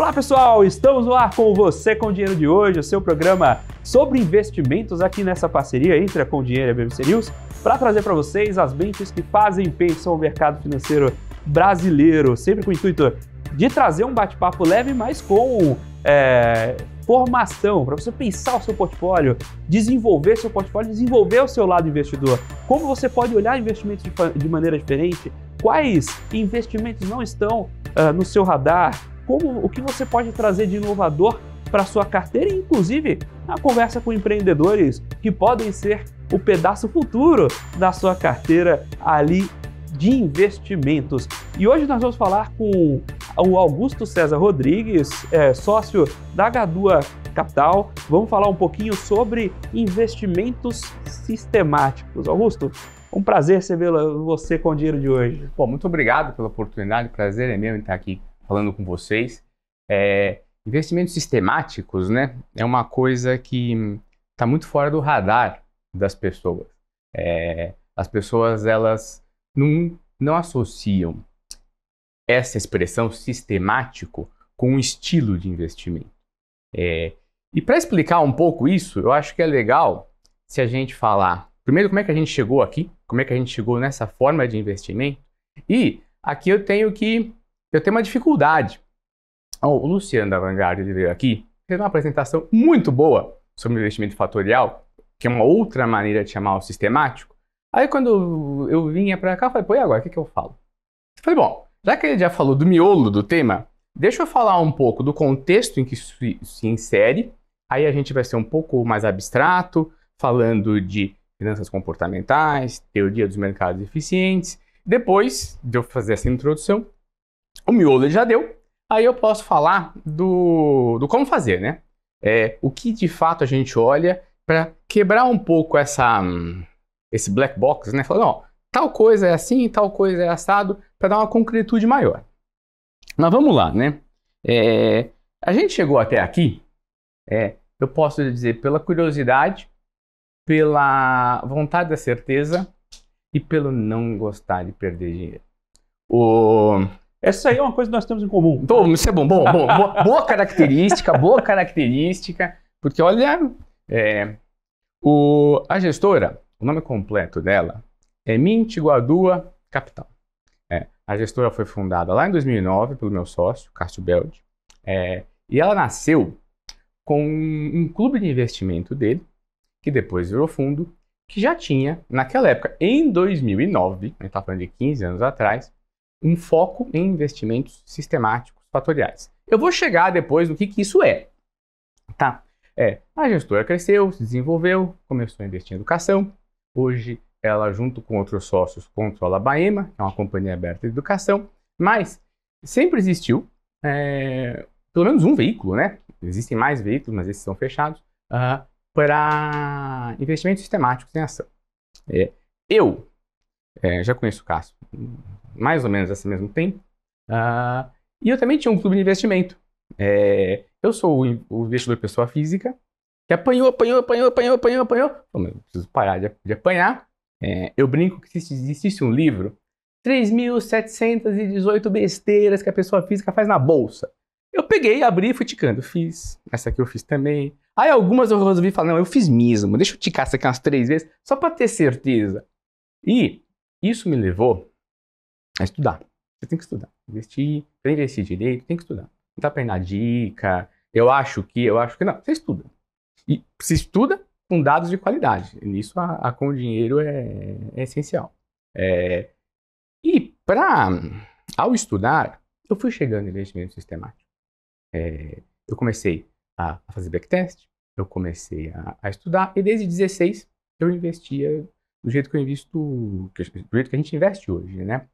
Olá pessoal, estamos no ar com Você com Dinheiro de hoje, o seu programa sobre investimentos aqui nessa parceria entre a Com Dinheiro e a BBC News, para trazer para vocês as mentes que fazem e pensam o mercado financeiro brasileiro, sempre com o intuito de trazer um bate-papo leve, mas com formação, para você pensar o seu portfólio, desenvolver seu portfólio, desenvolver o seu lado investidor. Como você pode olhar investimentos de maneira diferente, quais investimentos não estão no seu radar, o que você pode trazer de inovador para a sua carteira e, inclusive, a conversa com empreendedores que podem ser o pedaço futuro da sua carteira ali de investimentos. E hoje nós vamos falar com o Augusto César Rodrigues, sócio da Gadua Capital. Vamos falar um pouquinho sobre investimentos sistemáticos. Augusto, um prazer receber você com o Dinheiro de hoje. Bom, muito obrigado pela oportunidade, prazer é meu em estar aqui falando com vocês. Investimentos sistemáticos, né, é uma coisa que está muito fora do radar das pessoas. As pessoas, elas não associam essa expressão sistemático com um estilo de investimento. E para explicar um pouco isso, eu acho que é legal se a gente falar, primeiro, como é que a gente chegou aqui, como é que a gente chegou nessa forma de investimento, e aqui eu tenho uma dificuldade. O Luciano da Vanguard, ele veio aqui, fez uma apresentação muito boa sobre investimento fatorial, que é uma outra maneira de chamar o sistemático. Aí quando eu vinha para cá, eu falei, pô, e agora, o que eu falo? Eu falei, bom, já que ele já falou do miolo do tema, deixa eu falar um pouco do contexto em que isso se insere, aí a gente vai ser um pouco mais abstrato, falando de finanças comportamentais, teoria dos mercados eficientes. Depois de eu fazer essa introdução, o miolo ele já deu, aí eu posso falar do como fazer, né? O que de fato a gente olha para quebrar um pouco esse black box, né? Falando, ó, tal coisa é assim, tal coisa é assado, para dar uma concretude maior. Mas vamos lá, né? A gente chegou até aqui, eu posso dizer, pela curiosidade, pela vontade da certeza e pelo não gostar de perder dinheiro. Essa aí é uma coisa que nós temos em comum. Isso é bom. Boa característica, porque olha, a gestora, o nome completo dela é Mint Gadua Capital. A gestora foi fundada lá em 2009 pelo meu sócio, Cássio Beldi, e ela nasceu com um clube de investimento dele, que depois virou fundo, que já tinha, naquela época, em 2009, a gente está falando de 15 anos atrás, um foco em investimentos sistemáticos fatoriais. Eu vou chegar depois no que isso é. Tá? A gestora cresceu, se desenvolveu, começou a investir em educação. Hoje, ela, junto com outros sócios, controla a Baema, que é uma companhia aberta de educação, mas sempre existiu pelo menos um veículo, né? Existem mais veículos, mas esses são fechados, para investimentos sistemáticos em ação. Eu já conheço o Cássio mais ou menos há mesmo tempo, e eu também tinha um clube de investimento. Eu sou o investidor pessoa física, que apanhou. Bom, eu preciso parar de apanhar. Eu brinco que se existisse um livro, 3.718 besteiras que a pessoa física faz na bolsa. Eu peguei, abri e fui ticando. Fiz. Essa aqui eu fiz também. Aí algumas eu resolvi falar, não, eu fiz mesmo. Deixa eu ticar essa aqui umas 3 vezes, só para ter certeza. E isso me levou a estudar. Você tem que estudar. Para investir direito, tem que estudar. Não dá para ir na dica. Eu acho que não. Você estuda. E se estuda com dados de qualidade. Nisso a Com Dinheiro é essencial. E ao estudar, eu fui chegando em investimento sistemático. Eu comecei a fazer backtest, eu comecei a estudar, e desde 16 eu investia do jeito que eu invisto, do jeito que a gente investe hoje, né?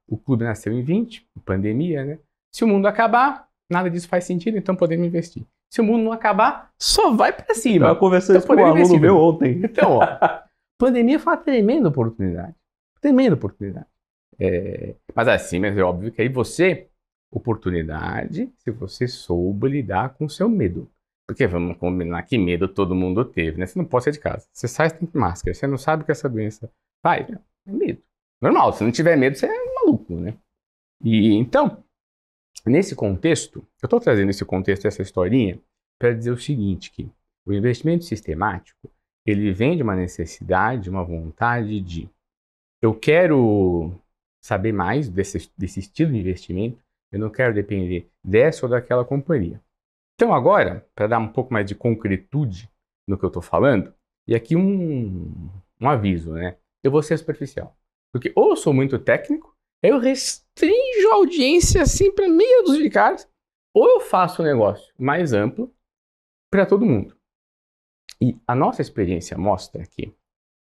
O clube nasceu em 20, pandemia, né? Se o mundo acabar, nada disso faz sentido, então podemos investir. Se o mundo não acabar, só vai para cima. Eu conversei isso com um aluno meu ontem. Então, pandemia foi uma tremenda oportunidade. Mas é óbvio que aí oportunidade, se você soube lidar com o seu medo. Porque vamos combinar que medo todo mundo teve, né? Você não pode sair de casa. Você sai, você tem máscara. Você não sabe o que essa doença faz. É medo. Normal, se não tiver medo, você é maluco, né? E então, nesse contexto, eu estou trazendo esse contexto, essa historinha, para dizer o seguinte, que o investimento sistemático, ele vem de uma necessidade, uma vontade de eu quero saber mais desse estilo de investimento, eu não quero depender dessa ou daquela companhia. Então agora, para dar um pouco mais de concretude no que eu estou falando, e aqui um aviso, né? Eu vou ser superficial. Porque ou eu sou muito técnico, eu restringo a audiência assim para meia dúzia de caras, ou eu faço um negócio mais amplo para todo mundo. E a nossa experiência mostra que,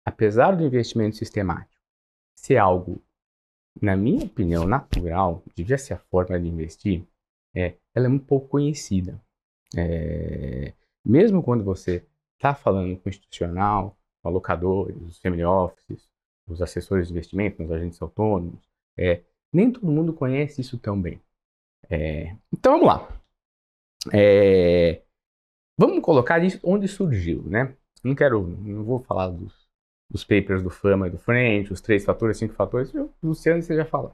apesar do investimento sistemático ser algo, na minha opinião, natural, devia ser a forma de investir, ela é muito pouco conhecida. Mesmo quando você está falando com o institucional, com alocadores, os family offices, os assessores de investimento, os agentes autônomos, nem todo mundo conhece isso tão bem. Então vamos lá. Vamos colocar isso onde surgiu, né? Não vou falar dos papers do Fama e do French, os 3 fatores, 5 fatores, o Luciano você já falou.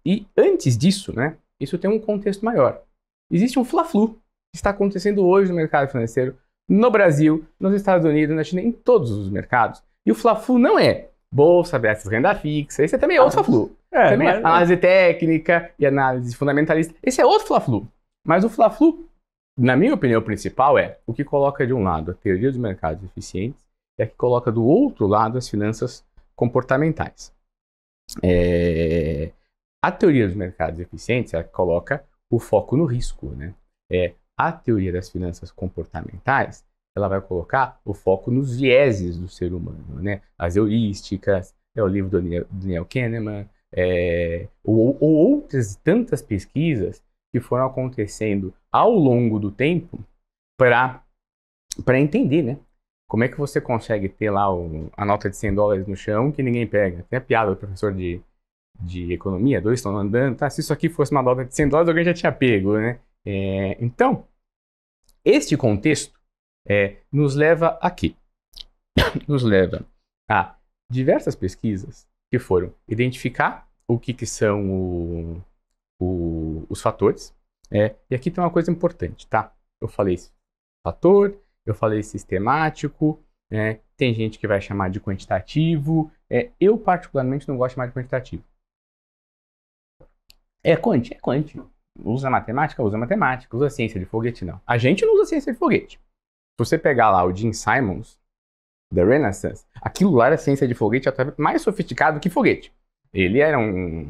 E antes disso, né? Isso tem um contexto maior. Existe um fla-flu que está acontecendo hoje no mercado financeiro, no Brasil, nos Estados Unidos, na China, em todos os mercados. E o fla-flu não é bolsa versus renda fixa, esse também é outro fla-flu. Também é análise técnica e análise fundamentalista. Esse é outro fla-flu. Mas o fla-flu, na minha opinião principal, é o que coloca de um lado a teoria dos mercados eficientes e a que coloca do outro lado as finanças comportamentais. A teoria dos mercados eficientes é a que coloca o foco no risco, né? A teoria das finanças comportamentais, ela vai colocar o foco nos vieses do ser humano, né? As heurísticas, o livro do Daniel Kahneman, ou outras tantas pesquisas que foram acontecendo ao longo do tempo para entender, né? Como é que você consegue ter lá a nota de $100 no chão que ninguém pega? Tem a piada do professor de economia, 2 estão andando, tá? Se isso aqui fosse uma nota de $100, alguém já tinha pego, né? Então, este contexto nos leva aqui. Nos leva a diversas pesquisas que foram identificar o que são os fatores. E aqui tem uma coisa importante, tá? Eu falei fator, eu falei sistemático, tem gente que vai chamar de quantitativo. Eu, particularmente, não gosto de chamar de quantitativo. É quanti. Usa matemática, usa ciência de foguete, não. A gente não usa ciência de foguete. Se você pegar lá o Gene Simons, The Renaissance, aquilo lá era ciência de foguete até mais sofisticado que foguete. Ele era um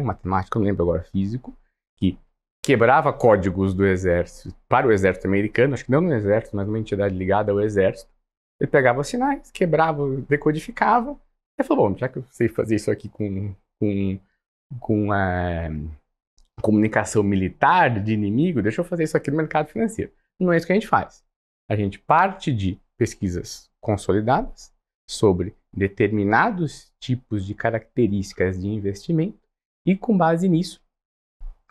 matemático, não lembro agora, físico, que quebrava códigos do exército para o exército americano, acho que não no exército, mas uma entidade ligada ao exército. Ele pegava sinais, quebrava, decodificava, e falou, bom, já que eu sei fazer isso aqui com a comunicação militar de inimigo, deixa eu fazer isso aqui no mercado financeiro. Não é isso que a gente faz. A gente parte de pesquisas consolidadas sobre determinados tipos de características de investimento e, com base nisso,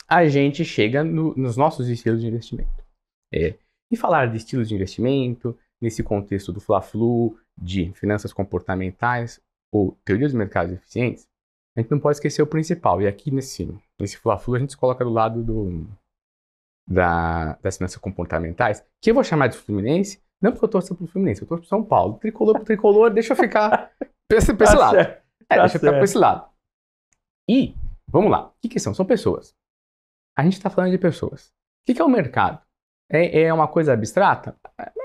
a gente chega nos nossos estilos de investimento. E falar de estilos de investimento, nesse contexto do fla-flu, de finanças comportamentais ou teoria dos mercados eficientes, a gente não pode esquecer o principal. E aqui nesse fla-flu a gente se coloca do lado das finanças comportamentais, que eu vou chamar de Fluminense, não porque eu torço pro Fluminense, eu torço pro São Paulo. Tricolor pro tricolor, deixa eu ficar pra esse lado. Deixa eu ficar pra esse lado. E, vamos lá, o que são? São pessoas. A gente está falando de pessoas. O que é o mercado? É uma coisa abstrata?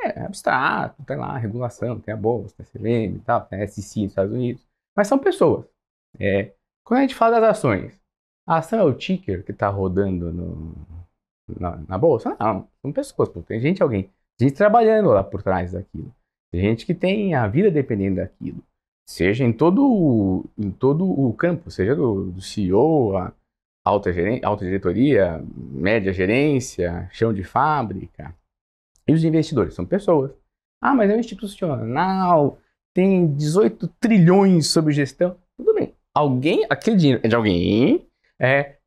É abstrato, tem lá a regulação, tem a bolsa, tem a CVM e tal, tem a SEC nos Estados Unidos. Mas são pessoas. Quando a gente fala das ações, a ação é o ticker que está rodando na bolsa? Não, são pessoas. Pô. Tem gente trabalhando lá por trás daquilo. Tem gente que tem a vida dependendo daquilo. Seja em todo o campo, seja do CEO, a alta diretoria, média gerência, chão de fábrica. E os investidores são pessoas. Mas é um institucional, tem 18 trilhões sob gestão. Tudo bem. Aquele dinheiro é de alguém,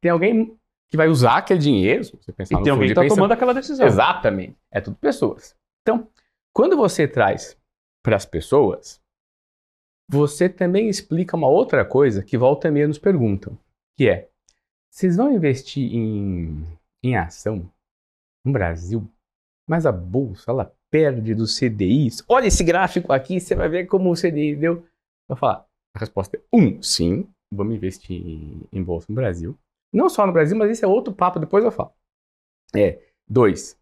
tem alguém que vai usar aquele dinheiro, se você pensar no tem alguém que está tomando aquela decisão. Exatamente. É tudo pessoas. Então, quando você traz para as pessoas, você também explica uma outra coisa que volta e meia nos perguntam, que é, vocês vão investir em ação no Brasil, mas a bolsa, ela perde dos CDIs? Olha esse gráfico aqui, você vai ver como o CDI deu. Eu vou falar, a resposta é sim, vamos investir em bolsa no Brasil. Não só no Brasil, mas esse é outro papo, depois eu falo. 2,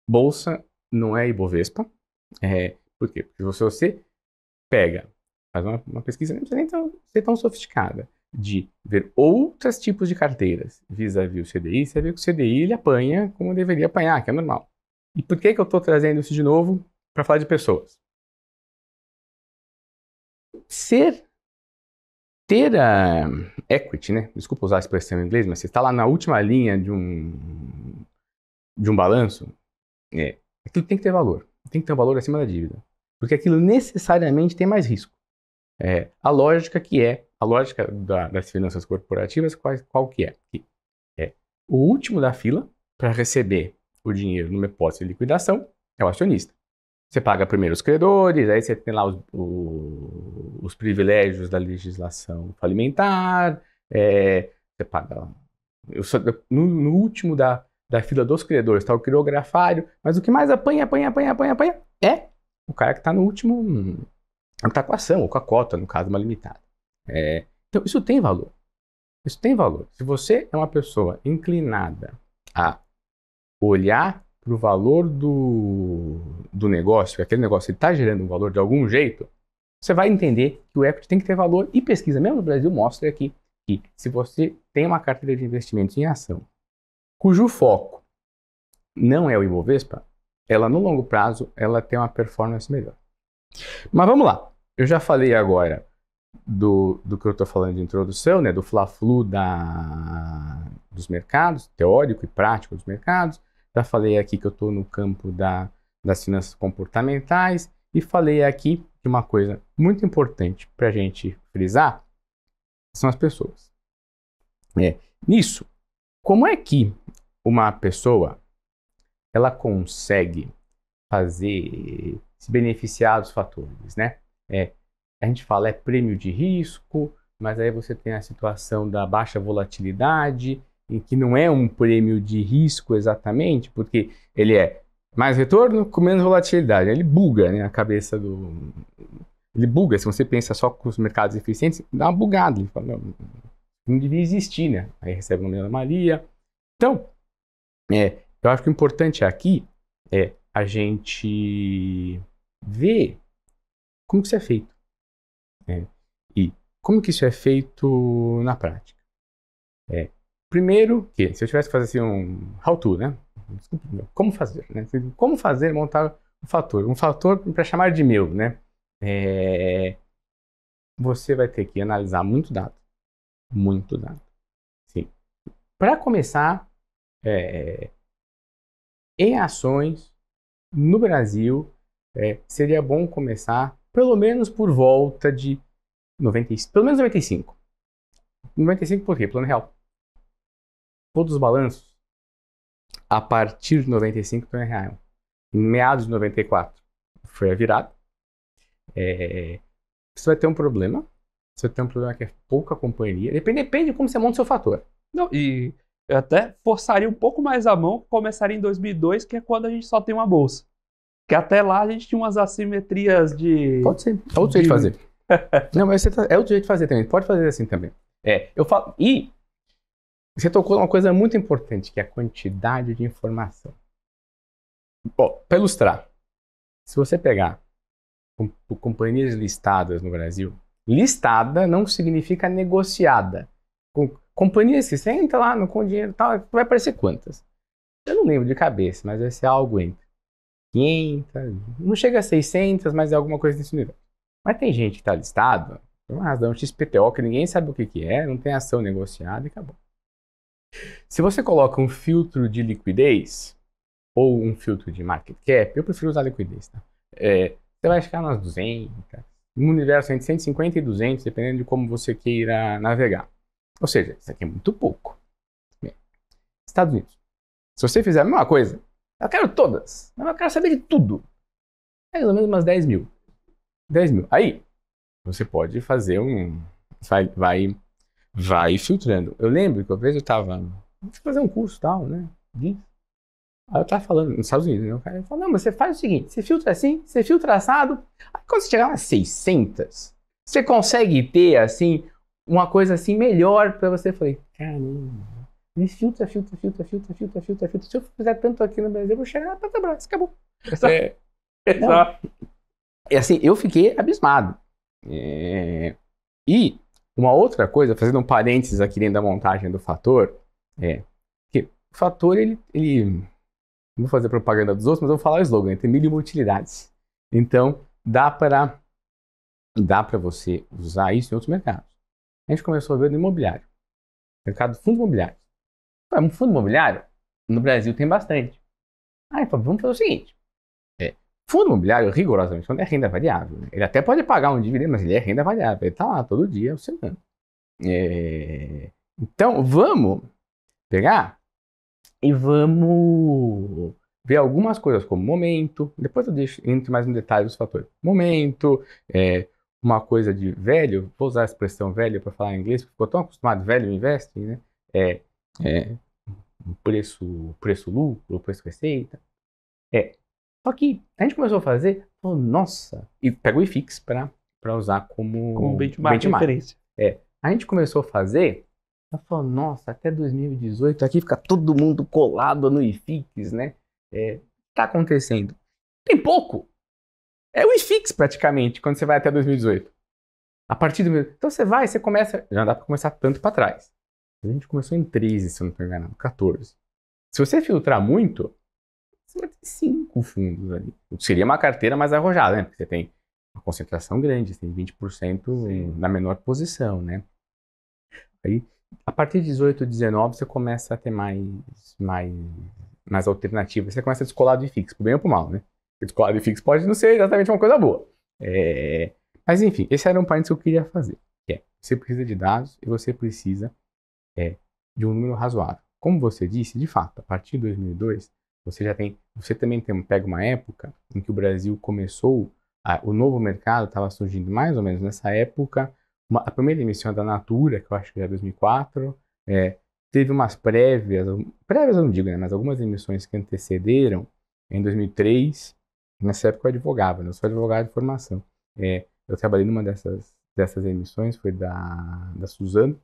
bolsa não é Ibovespa. Por quê? Porque se você pega, faz uma pesquisa, não precisa nem ser tão sofisticada, de ver outros tipos de carteiras vis-à-vis o CDI, você vê que o CDI ele apanha como deveria apanhar, que é normal. E por que eu estou trazendo isso de novo? Para falar de pessoas. Ter a equity, né? Desculpa usar a expressão em inglês, mas você está lá na última linha de um balanço, aquilo tem que ter valor. Tem que ter um valor acima da dívida. Porque aquilo necessariamente tem mais risco. A lógica das finanças corporativas, qual que é? O último da fila para receber o dinheiro numa hipótese de liquidação é o acionista. Você paga primeiro os credores, aí você tem lá os privilégios da legislação falimentar, você paga... No último da fila dos credores está o quirografário, mas o que mais apanha é o cara que está no último, que está com a ação ou com a cota, no caso, uma limitada. Então, isso tem valor. Isso tem valor. Se você é uma pessoa inclinada a olhar para o valor do negócio, que aquele negócio está gerando um valor de algum jeito, você vai entender que o equity tem que ter valor. E pesquisa, mesmo no Brasil, mostra aqui que se você tem uma carteira de investimentos em ação, cujo foco não é o Ibovespa, ela no longo prazo ela tem uma performance melhor. Mas vamos lá. Eu já falei agora do que eu estou falando de introdução, né, do fla-flu dos mercados, teórico e prático dos mercados. Já falei aqui que eu estou no campo das finanças comportamentais e falei aqui de uma coisa muito importante para a gente frisar, são as pessoas. Nisso, como é que uma pessoa ela consegue se beneficiar dos fatores, né? A gente fala prêmio de risco, mas aí você tem a situação da baixa volatilidade, em que não é um prêmio de risco exatamente, porque ele é mais retorno com menos volatilidade. Ele buga, né, a cabeça do... Ele buga, se você pensa só com os mercados eficientes, dá uma bugada. Ele fala, não devia existir, né? Aí recebe uma anomalia. Então, eu acho que o importante aqui é a gente ver como que isso é feito. E como que isso é feito na prática. Primeiro, que se eu tivesse que fazer assim um how-to, né? Como fazer, né? Como fazer, montar um fator para chamar de meu, né? Você vai ter que analisar muito dado. Sim. Para começar, em ações no Brasil, seria bom começar pelo menos por volta de pelo menos 95. 95 por quê? Plano real. Todos os balanços a partir de 95 plano real. Em meados de 94 foi a virada. Você vai ter um problema. Você vai ter um problema que é pouca companhia. Depende de como você monta o seu fator. Não, e eu até forçaria um pouco mais a mão, começaria em 2002, que é quando a gente só tem uma bolsa. Que até lá a gente tinha umas assimetrias de... Pode ser. É outro jeito de fazer. Não, mas é outro jeito de fazer também. Pode fazer assim também. Eu falo... E você tocou uma coisa muito importante, que é a quantidade de informação. Para ilustrar, se você pegar companhias listadas no Brasil, listada não significa negociada. Companhias que você entra lá com dinheiro e tal, vai aparecer quantas? Eu não lembro de cabeça, mas vai ser algo entre 500, não chega a 600, mas é alguma coisa desse nível. Mas tem gente que está listada, por uma razão XPTO, que ninguém sabe o que é, não tem ação negociada e acabou. Se você coloca um filtro de liquidez ou um filtro de market cap, eu prefiro usar liquidez, tá? Você vai ficar nas 200, no universo entre 150 e 200, dependendo de como você queira navegar. Ou seja, isso aqui é muito pouco. Estados Unidos. Se você fizer a mesma coisa, eu quero todas, mas eu quero saber de tudo. Mais ou menos umas 10 mil. 10 mil. Aí, você pode fazer vai filtrando. Eu lembro que uma vez eu tava fazer um curso e tal, né? Aí eu tava falando nos Estados Unidos, né? O cara falou, não, mas você faz o seguinte, você filtra assim, você filtra assado, aí quando você chegar umas 600, você consegue ter, assim, uma coisa assim melhor pra você. Eu falei, caramba, me filtra. Se eu fizer tanto aqui no Brasil, eu vou chegar na Petrobras, acabou. Exato. É assim, eu fiquei abismado. E uma outra coisa, fazendo um parênteses aqui dentro da montagem do fator, que o fator, ele não vou fazer propaganda dos outros, mas eu vou falar o slogan, tem 1000 utilidades. Então, dá para você usar isso em outros mercados. A gente começou a ver no imobiliário. Mercado de fundos imobiliários. Um fundo imobiliário, no Brasil tem bastante. Aí, vamos fazer o seguinte. Fundo imobiliário, rigorosamente, quando é renda variável, né? Ele até pode pagar um dividendo, mas ele é renda variável. Ele está lá todo dia, oscilando. Então, vamos pegar e vamos ver algumas coisas como momento. Depois eu entro mais no detalhe dos fatores. Momento, uma coisa de velho, vou usar a expressão velho para falar em inglês, porque ficou tão acostumado, velho investe, né? Preço-lucro, preço-receita. Só que a gente começou a fazer, nossa, e pega o IFIX para usar como benchmark. Referência. A gente começou a fazer, ela falou, nossa, até 2018 aqui fica todo mundo colado no IFIX, né? Tá acontecendo. Tem pouco. É o IFIX praticamente, quando você vai até 2018. A partir do... Então você começa... Já dá para começar tanto para trás. A gente começou em 13, se eu não estou enganado, 14. Se você filtrar muito, você vai ter 5 fundos ali. Seria uma carteira mais arrojada, né? Porque você tem uma concentração grande, você tem 20% na menor posição, né? Aí, a partir de 18, 19, você começa a ter mais alternativas. Você começa a descolar do IFIX, pro bem ou pro mal, né? Descolar do IFIX pode não ser exatamente uma coisa boa. Mas, enfim, esse era um parênteses que eu queria fazer. Você precisa de dados e você precisa de um número razoável. Como você disse, de fato, a partir de 2002, você também pega uma época em que o Brasil começou, o novo mercado estava surgindo mais ou menos nessa época. A primeira emissão da Natura, que eu acho que era 2004, teve umas prévias eu não digo, né, mas algumas emissões que antecederam em 2003. Nessa época eu advogava, né? Eu sou advogado de formação. Eu trabalhei numa dessas emissões, foi da Suzano.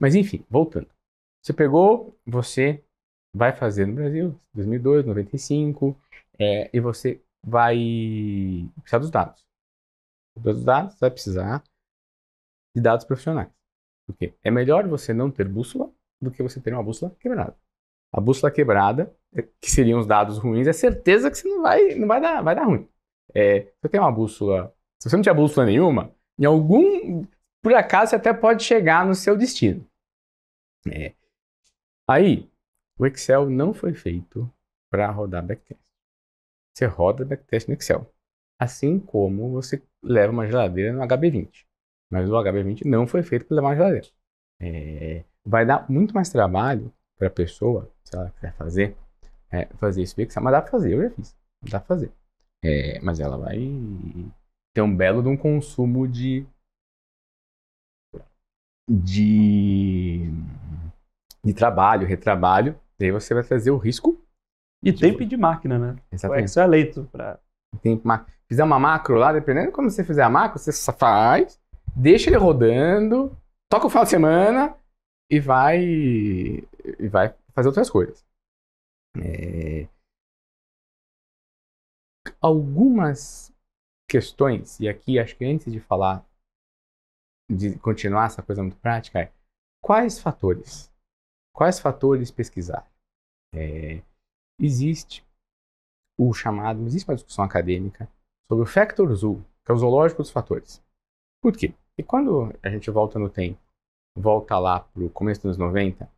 Mas enfim, voltando. Você vai fazer no Brasil, 2002, 95, e você vai precisar dos dados. Dos dados, você vai precisar de dados profissionais. Porque é melhor você não ter bússola do que você ter uma bússola quebrada. A bússola quebrada, que seriam os dados ruins, é certeza que você vai dar ruim. Se você tem uma bússola, se você não tiver bússola nenhuma, por acaso você até pode chegar no seu destino. Aí, o Excel não foi feito para rodar backtest. Você roda backtest no Excel. Assim como você leva uma geladeira no HB20. Mas o HB20 não foi feito para levar uma geladeira. Vai dar muito mais trabalho para a pessoa, se ela quiser fazer isso no Excel. Mas dá para fazer, eu já fiz. Dá para fazer. Mas ela vai ter um belo de um consumo de trabalho, retrabalho. Daí você vai trazer o risco. E tempo de máquina, né? Exatamente. O Excel é eleito para... Fizer uma macro lá, dependendo de como você fizer a macro, você só faz, deixa ele rodando, toca o final de semana e vai fazer outras coisas. Algumas questões, e aqui acho que antes de falar, de continuar essa coisa muito prática, quais fatores pesquisar? Existe uma discussão acadêmica sobre o Factor Zoo, que é o zoológico dos fatores. Por quê? E quando a gente volta no tempo, volta lá para o começo dos anos 90,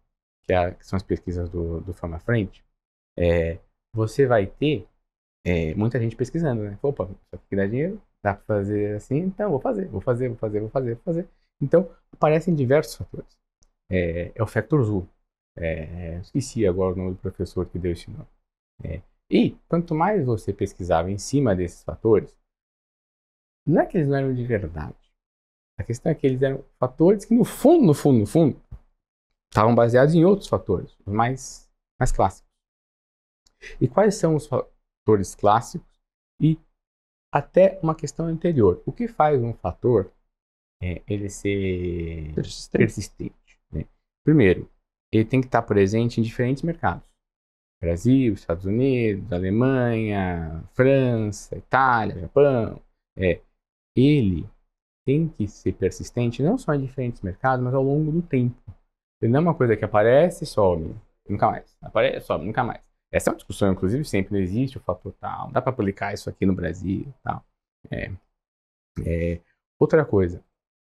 que são as pesquisas do Fama Frente, você vai ter muita gente pesquisando, né? Opa, isso aqui dá dinheiro, dá para fazer assim, então vou fazer. Então, aparecem diversos fatores. É o Factor Zoo. Esqueci agora o nome do professor que deu esse nome. E quanto mais você pesquisava em cima desses fatores, não é que eles não eram de verdade. A questão é que eles eram fatores que, no fundo, estavam baseados em outros fatores, os mais clássicos. E quais são os fatores clássicos? E até uma questão anterior. O que faz um fator ele ser persistente? Né? Primeiro, ele tem que estar presente em diferentes mercados. Brasil, Estados Unidos, Alemanha, França, Itália, Japão. Ele tem que ser persistente não só em diferentes mercados, mas ao longo do tempo. Ele não é uma coisa que aparece e some, nunca mais. Aparece, sobe, nunca mais. Essa é uma discussão, inclusive, sempre não existe o fator tal. Não dá para aplicar isso aqui no Brasil, tal. Outra coisa,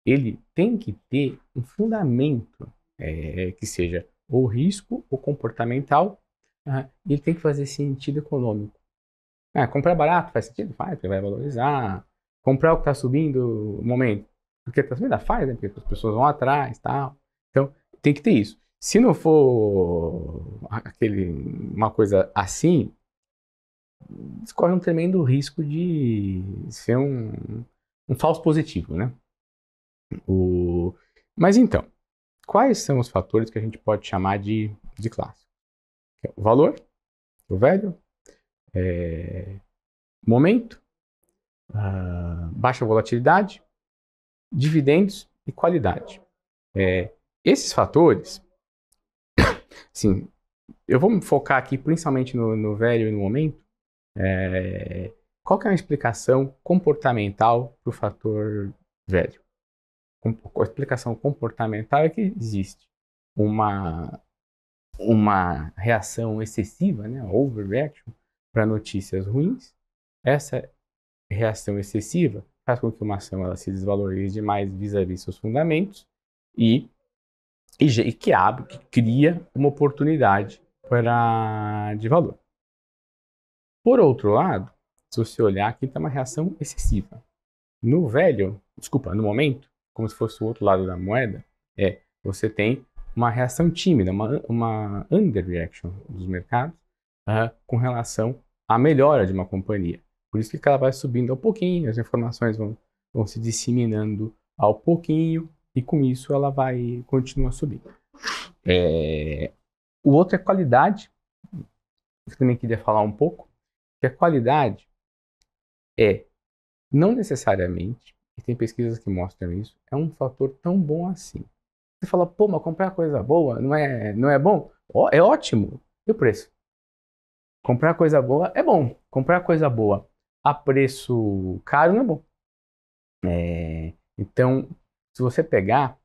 ele tem que ter um fundamento que seja ou risco ou comportamental, e ele tem que fazer sentido econômico. Comprar barato faz sentido? Faz, porque vai valorizar. Comprar o que está subindo no momento, porque está subindo, faz, né? Porque as pessoas vão atrás, tal. Então, tem que ter isso. Se não for uma coisa assim, corre um tremendo risco de ser um falso positivo, né? Mas então, quais são os fatores que a gente pode chamar de clássico? O valor, o value, momento, baixa volatilidade, dividendos e qualidade. Esses fatores, sim, eu vou me focar aqui principalmente no value e no momento. Qual que é a explicação comportamental para o fator value? A explicação comportamental é que existe uma reação excessiva, né, overreaction, para notícias ruins. Essa reação excessiva faz com que uma ação ela se desvalorize demais vis-à-vis seus fundamentos e que cria uma oportunidade de valor. Por outro lado, se você olhar, aqui está uma reação excessiva. No momento, como se fosse o outro lado da moeda, você tem uma reação tímida, uma underreaction dos mercados com relação à melhora de uma companhia. Por isso que ela vai subindo ao pouquinho, as informações vão se disseminando ao pouquinho e com isso ela vai continuar subindo. O outro é qualidade. Eu também queria falar um pouco, que a qualidade não necessariamente, e tem pesquisas que mostram isso, é um fator tão bom assim. Você fala, pô, mas comprar coisa boa não é bom? É ótimo. E o preço? Comprar coisa boa é bom. Comprar coisa boa a preço caro não é bom. Então, se você pegar,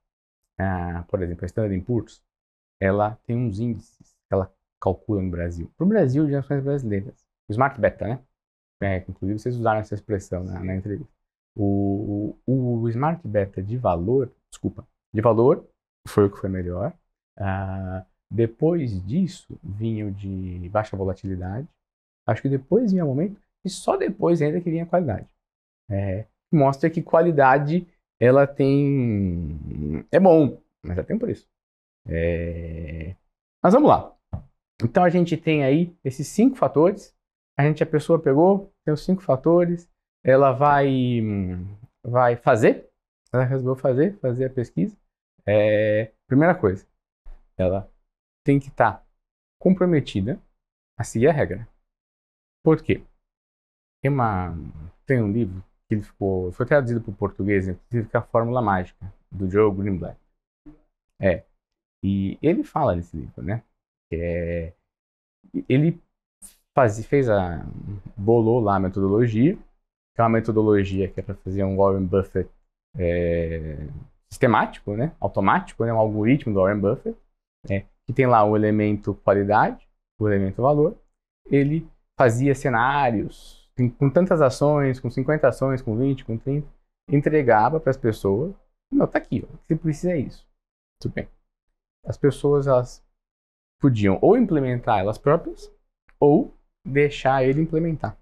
por exemplo, a Standard & Poor's, ela tem uns índices que ela calcula no Brasil. Para o Brasil, de ações brasileiras. O Smart Beta, né? Inclusive, vocês usaram essa expressão na entrevista. O Smart Beta de valor foi o que foi melhor. Depois disso, vinha o de baixa volatilidade. Acho que depois vinha o momento, e só depois ainda que vinha a qualidade. Mostra que qualidade, ela tem... É bom, mas já tem um preço. Mas vamos lá. Então, a gente tem aí esses 5 fatores. A pessoa pegou, tem os 5 fatores. Ela vai fazer. Ela resolveu fazer a pesquisa. Primeira coisa, ela tem que estar comprometida a seguir a regra. Por quê? Tem um livro que foi traduzido para o português, inclusive, que é a Fórmula Mágica, do Joe Greenblatt. E ele fala nesse livro, né? Ele bolou lá a metodologia, que é uma metodologia que é para fazer um Warren Buffett sistemático, né? Automático, né? Um algoritmo do Warren Buffett, que tem lá o elemento qualidade, o elemento valor. Ele fazia cenários com tantas ações, com 50 ações, com 20, com 30, entregava para as pessoas. Não, tá aqui, ó, o que você precisa é isso. Tudo bem. As pessoas, elas podiam ou implementar elas próprias, ou deixar ele implementar.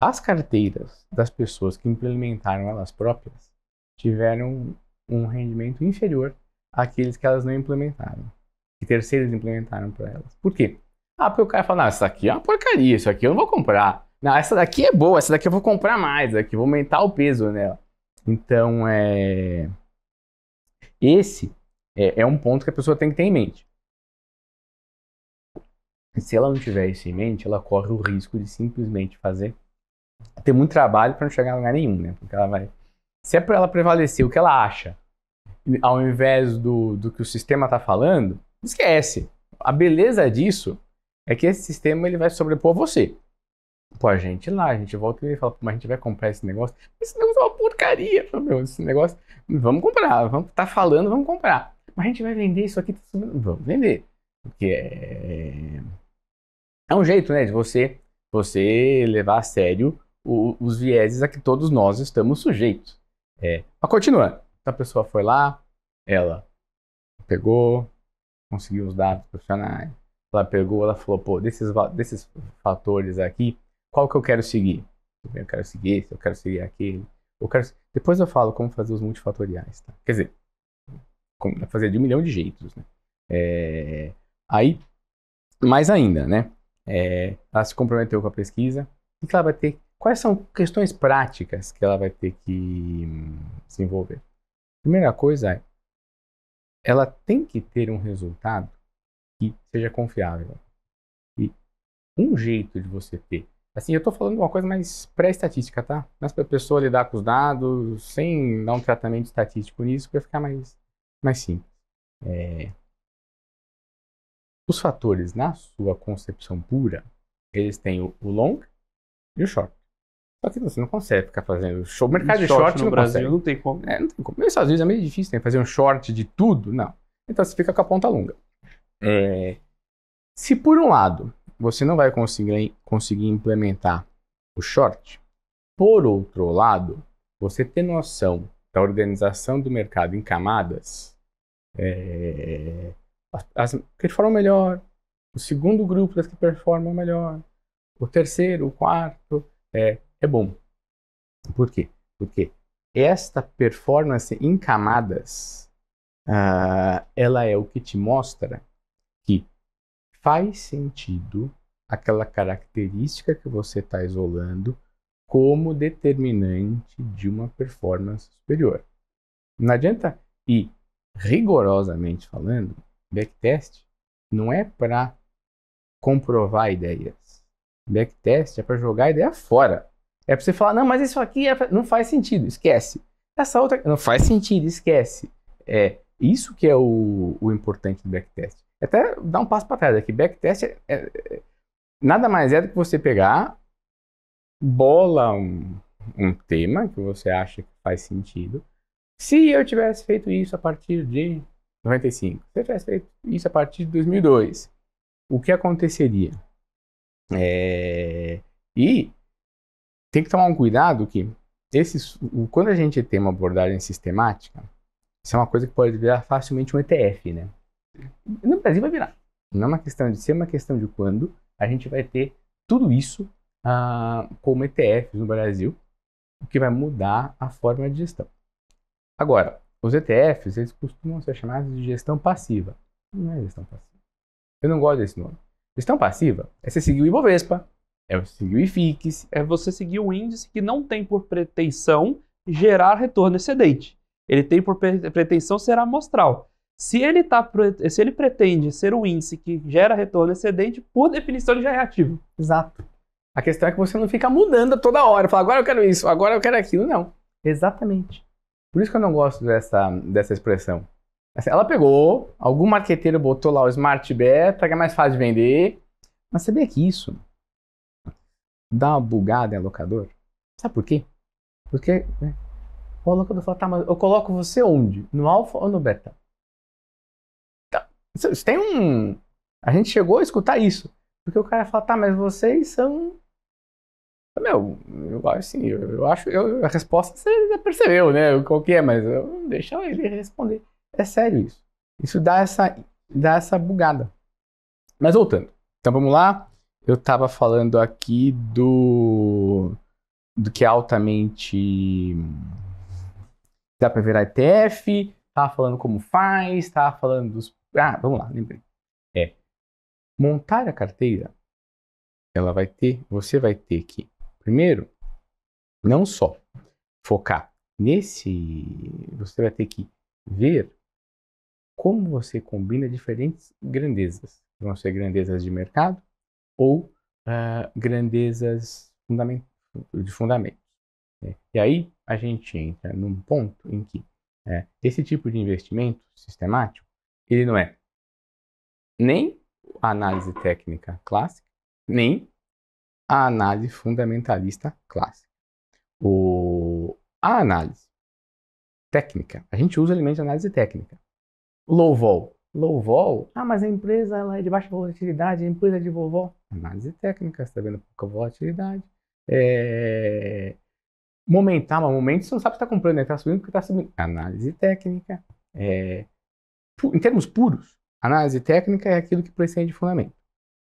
As carteiras das pessoas que implementaram elas próprias tiveram um rendimento inferior àqueles que elas não implementaram, que terceiros implementaram para elas. Por quê? Porque o cara fala, isso aqui é uma porcaria, isso aqui eu não vou comprar. Não, essa daqui é boa, essa daqui eu vou comprar mais, aqui vou aumentar o peso nela. Então, esse é um ponto que a pessoa tem que ter em mente. Se ela não tiver isso em mente, ela corre o risco de simplesmente ter muito trabalho para não chegar a lugar nenhum, né? Porque se é para ela prevalecer o que ela acha, ao invés do que o sistema está falando, esquece. A beleza disso é que esse sistema ele vai sobrepor você. Pô, a gente volta e fala, mas a gente vai comprar esse negócio é uma porcaria, meu, esse negócio, vamos comprar, tá falando, vamos comprar. Mas a gente vai vender isso aqui, vamos vender. Porque é um jeito, né, de você levar a sério os vieses a que todos nós estamos sujeitos. Mas continuando, então a pessoa foi lá, ela pegou, conseguiu os dados profissionais, ela falou, pô, desses fatores aqui, qual que eu quero seguir? Eu quero seguir esse, eu quero seguir aquele. Depois eu falo como fazer os multifatoriais, tá? Quer dizer, como fazer de 1 milhão de jeitos, né? Aí, mais ainda, né? Ela se comprometeu com a pesquisa. O que ela vai ter? Quais são questões práticas que ela vai ter que desenvolver? Primeira coisa ela tem que ter um resultado que seja confiável. E um jeito de você ter, assim, eu estou falando de uma coisa mais pré-estatística, tá? Mas para a pessoa lidar com os dados sem dar um tratamento estatístico nisso, vai ficar mais simples. Os fatores, na sua concepção pura, eles têm o long e o short. Só que você não consegue ficar fazendo show. O mercado de short no não Brasil consegue. não tem como. Não tem como. Nos Estados Unidos é meio difícil, tem que fazer um short de tudo. Não. Então você fica com a ponta longa. Se por um lado você não vai conseguir implementar o short, por outro lado, você ter noção da organização do mercado em camadas, as que performam melhor, o segundo grupo das que performam melhor, o terceiro, o quarto, é bom. Por quê? Porque esta performance em camadas, ela é o que te mostra que faz sentido aquela característica que você está isolando como determinante de uma performance superior. Não adianta ir rigorosamente falando, backtest não é para comprovar ideias. Backtest é para jogar a ideia fora. É para você falar, não, mas isso aqui não faz sentido, esquece. Essa outra não faz sentido, esquece. Isso que é o importante do backtest. Até dar um passo para trás aqui. Backtest nada mais é do que você pegar, bola um tema que você acha que faz sentido. Se eu tivesse feito isso a partir de 95, se eu tivesse feito isso a partir de 2002, o que aconteceria? E tem que tomar um cuidado que quando a gente tem uma abordagem sistemática, isso é uma coisa que pode virar facilmente um ETF, né? No Brasil vai virar. Não é uma questão de ser, é uma questão de quando a gente vai ter tudo isso como ETFs no Brasil, o que vai mudar a forma de gestão. Agora, os ETFs, eles costumam ser chamados de gestão passiva. Não é gestão passiva. Eu não gosto desse nome. Gestão passiva é você seguir o Ibovespa, é você seguir o IFIX. É você seguir o índice que não tem por pretensão gerar retorno excedente. Ele tem por pretensão ser amostral. Se ele pretende ser um índice que gera retorno excedente, por definição ele já é ativo. Exato. A questão é que você não fica mudando toda hora. Fala, agora eu quero isso, agora eu quero aquilo. Não. Exatamente. Por isso que eu não gosto dessa expressão. Ela pegou, algum marqueteiro botou lá o Smart Beta, que é mais fácil de vender. Mas sabia que isso dá uma bugada em alocador? Sabe por quê? Porque o alocador fala, tá, mas eu coloco você onde? No alfa ou no beta? Tá. Isso tem A gente chegou a escutar isso. Porque o cara fala, tá, mas vocês são... Meu, eu acho a resposta você já percebeu, né? Qual que é, mas deixa ele responder. É sério isso. Isso dá essa bugada. Mas voltando. Então vamos lá. Eu estava falando aqui do que é altamente... Dá para virar ETF. Tava falando como faz. Tava falando dos... vamos lá, lembrei. Montar a carteira você vai ter que, primeiro, não só focar você vai ter que ver como você combina diferentes grandezas. Vão ser grandezas de mercado ou grandezas de fundamentos. E aí a gente entra num ponto em que esse tipo de investimento sistemático, ele não é nem a análise técnica clássica, nem a análise fundamentalista clássica. A análise técnica, a gente usa elementos de análise técnica. Low vol. Low vol, mas a empresa ela é de baixa volatilidade, a empresa é de low vol. Análise técnica, você está vendo pouca volatilidade. Momento você não sabe se está comprando, está subindo porque está subindo. Análise técnica. Em termos puros, análise técnica é aquilo que precede de fundamento.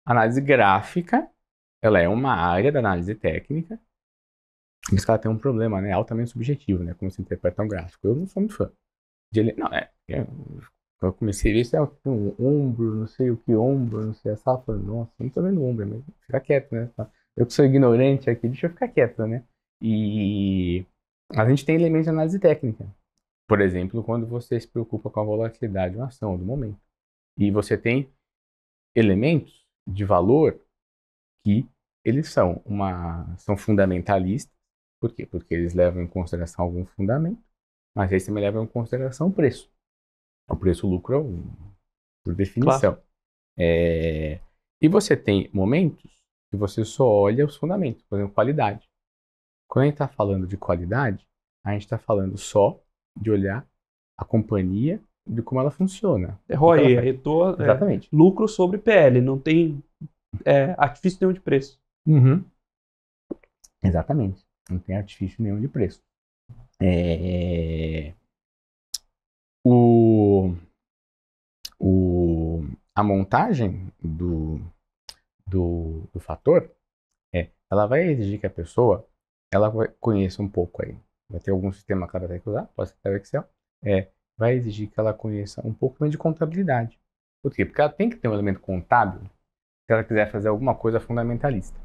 Análise gráfica, ela é uma área da análise técnica, mas ela tem um problema, né? Altamente subjetivo, né? Como se interpreta um gráfico. Eu não sou muito fã. Eu comecei a ver isso, um ombro, não sei o que ombro, não sei essa. Eu falei, nossa, não tô vendo ombro, mas fica quieto, né? Eu que sou ignorante aqui, deixa eu ficar quieto, né? E a gente tem elementos de análise técnica. Por exemplo, quando você se preocupa com a volatilidade de uma ação, do momento. E você tem elementos de valor que eles são fundamentalistas. Por quê? Porque eles levam em consideração algum fundamento, mas eles também levam em consideração o preço. O preço-lucro, por definição. Claro. E você tem momentos que você só olha os fundamentos, por exemplo, qualidade. Quando a gente está falando de qualidade, a gente está falando só de olhar a companhia, de como ela funciona. ROI, retorno, exatamente. Lucro sobre PL, não tem artifício nenhum de preço. Uhum. Exatamente, não tem artifício nenhum de preço. A montagem do fator, ela vai exigir que a pessoa ela conheça um pouco aí. Vai ter algum sistema que ela vai ter que usar, pode ser até o Excel. Vai exigir que ela conheça um pouco mais de contabilidade. Por quê? Porque ela tem que ter um elemento contábil se ela quiser fazer alguma coisa fundamentalista.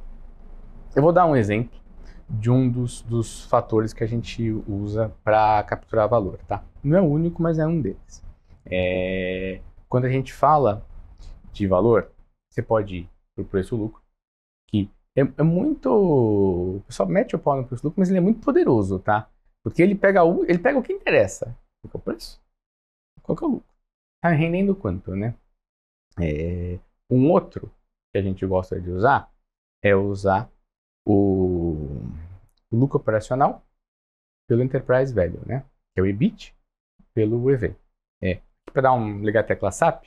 Eu vou dar um exemplo de um dos fatores que a gente usa para capturar valor, tá? Não é o único, mas é um deles. Quando a gente fala de valor, você pode ir para o preço-lucro, que é muito... O pessoal mete o pau no preço-lucro, mas ele é muito poderoso, tá? Porque ele pega o que interessa. Qual é o preço? Qual que é o lucro? Tá rendendo quanto, né? Um outro que a gente gosta de usar é usar o lucro operacional pelo Enterprise Value, né? Que é o EBIT pelo EV. Para ligar a tecla SAP,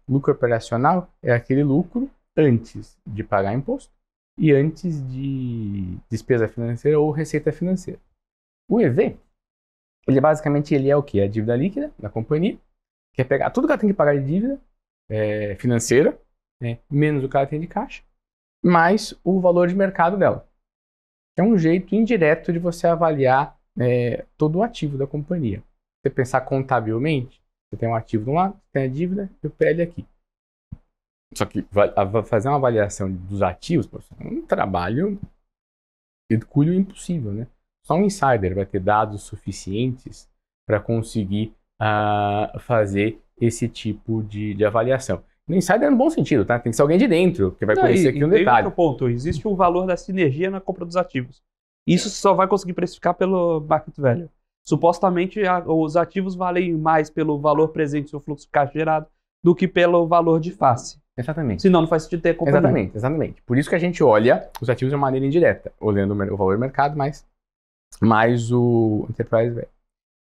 lucro operacional é aquele lucro antes de pagar imposto e antes de despesa financeira ou receita financeira. O EV, ele é o quê? A dívida líquida da companhia, que é pegar tudo que ela tem que pagar de dívida financeira, menos o que ela tem de caixa, mais o valor de mercado dela. É um jeito indireto de você avaliar todo o ativo da companhia. Você pensar contabilmente, você tem um ativo de um lado, tem a dívida e o PL aqui. Só que fazer uma avaliação dos ativos é um trabalho hercúleo impossível, né? Só um insider vai ter dados suficientes para conseguir fazer esse tipo de avaliação. No insider no bom sentido, tá? Tem que ser alguém de dentro que vai conhecer aqui um detalhe. Outro ponto, existe um valor da sinergia na compra dos ativos. Isso só vai conseguir precificar pelo market value. Supostamente, os ativos valem mais pelo valor presente do seu fluxo de caixa gerado do que pelo valor de face. Exatamente. Senão não faz sentido ter companhia. Exatamente. Por isso que a gente olha os ativos de uma maneira indireta, olhando o valor do mercado mais o Enterprise Value.